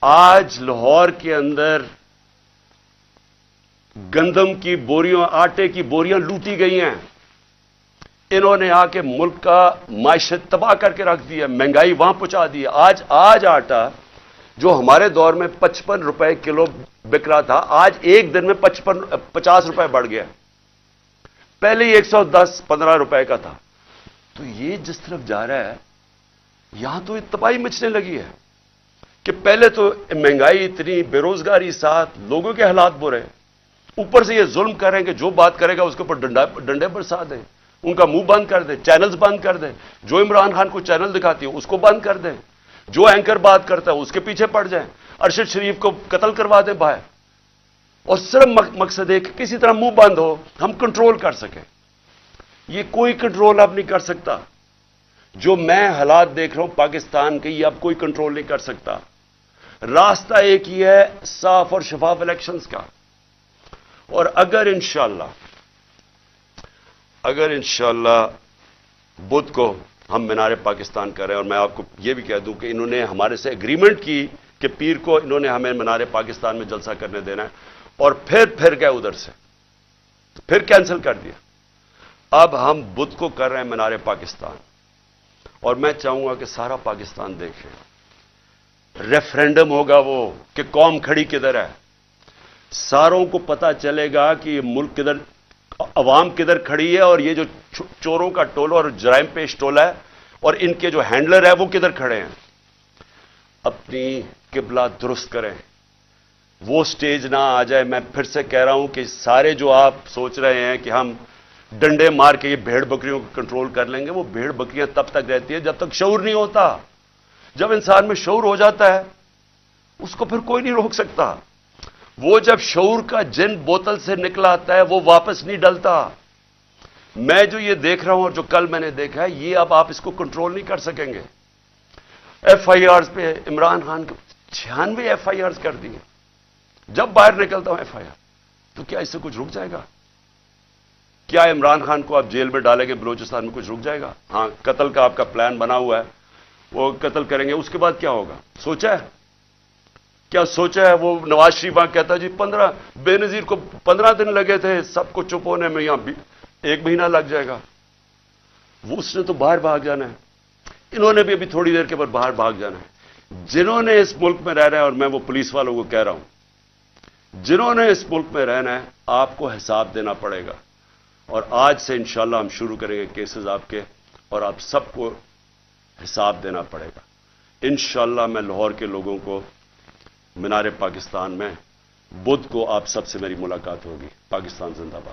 آج لاہور کے اندر گندم کی بوریاں، آٹے کی بوریاں لوٹی گئی ہیں، انہوں نے آ کے ملک کا معیشت تباہ کر کے رکھ دی ہے، مہنگائی وہاں پہنچا دی ہے۔ آج آٹا جو ہمارے دور میں 55 روپے کلو بک رہا تھا، آج ایک دن میں 50 روپے بڑھ گیا، پہلے ہی 110-15 روپے کا تھا۔ تو یہ جس طرف جا رہا ہے، یہاں تو تباہی مچنے لگی ہے کہ پہلے تو مہنگائی اتنی، بے روزگاری ساتھ، لوگوں کے حالات برے، اوپر سے یہ ظلم کریں کہ جو بات کرے گا اس کے اوپر ڈنڈے برسا دیں، ان کا منہ بند کر دیں، چینلز بند کر دیں، جو عمران خان کو چینل دکھاتی ہے اس کو بند کر دیں، جو اینکر بات کرتا ہے اس کے پیچھے پڑ جائیں، ارشد شریف کو قتل کروا دیں باہر، اور صرف مقصد ہے کہ کسی طرح منہ بند ہو، ہم کنٹرول کر سکیں۔ یہ کوئی کنٹرول اب نہیں کر سکتا۔ جو میں حالات دیکھ رہا ہوں پاکستان کے، یہ اب کوئی کنٹرول نہیں کر سکتا۔ راستہ ایک ہی ہے، صاف اور شفاف الیکشنز کا، اور اگر انشاءاللہ بدھ کو ہم مینار پاکستان کر رہے ہیں، اور میں آپ کو یہ بھی کہہ دوں کہ انہوں نے ہمارے سے اگریمنٹ کی کہ پیر کو انہوں نے ہمیں مینار پاکستان میں جلسہ کرنے دینا ہے، اور پھر گئے ادھر سے، پھر کینسل کر دیا۔ اب ہم بدھ کو کر رہے ہیں مینار پاکستان، اور میں چاہوں گا کہ سارا پاکستان دیکھے، ریفرینڈم ہوگا وہ کہ قوم کھڑی کدھر ہے، ساروں کو پتا چلے گا کہ یہ ملک کدھر، عوام کدھر کھڑی ہے، اور یہ جو چوروں کا ٹولہ اور جرائم پیش ٹولہ ہے اور ان کے جو ہینڈلر ہے وہ کدھر کھڑے ہیں۔ اپنی قبلہ درست کریں، وہ سٹیج نہ آ جائے۔ میں پھر سے کہہ رہا ہوں کہ سارے جو آپ سوچ رہے ہیں کہ ہم ڈنڈے مار کے یہ بھیڑ بکریوں کو کنٹرول کر لیں گے، وہ بھیڑ بکریاں تب تک رہتی ہیں جب تک شعور نہیں ہوتا۔ جب انسان میں شعور ہو جاتا ہے اس کو پھر کوئی نہیں روک سکتا۔ وہ جب شعور کا جن بوتل سے نکلا آتا ہے وہ واپس نہیں ڈلتا۔ میں جو یہ دیکھ رہا ہوں اور جو کل میں نے دیکھا ہے، یہ اب آپ اس کو کنٹرول نہیں کر سکیں گے۔ ایف آئی آرز پہ عمران خان کو 96 ایف آئی آرز کر دیے۔ جب باہر نکلتا ہوں ایف آئی آر، تو کیا اس سے کچھ رک جائے گا؟ کیا عمران خان کو آپ جیل میں ڈالیں گے بلوچستان میں کچھ رک جائے گا؟ ہاں، قتل کا آپ کا پلان بنا ہوا ہے، وہ قتل کریں گے، اس کے بعد کیا ہوگا؟ سوچا ہے؟ کیا سوچا ہے؟ وہ نواز شریف وہاں کہتا جی 15 بے نظیر کو 15 دن لگے تھے سب کو چپ ہونے میں، یہاں 1 مہینہ لگ جائے گا۔ وہ اس نے تو باہر بھاگ جانا ہے، انہوں نے بھی ابھی تھوڑی دیر کے بعد باہر بھاگ جانا ہے۔ جنہوں نے اس ملک میں رہنا ہے، اور میں وہ پولیس والوں کو کہہ رہا ہوں، جنہوں نے اس ملک میں رہنا ہے، آپ کو حساب دینا پڑے گا، اور آج سے انشاءاللہ ہم شروع کریں گے کیسز آپ کے، اور آپ سب کو حساب دینا پڑے گا۔ انشاءاللہ میں لاہور کے لوگوں کو مینار پاکستان میں بدھ کو آپ سب سے میری ملاقات ہوگی۔ پاکستان زندہ باد۔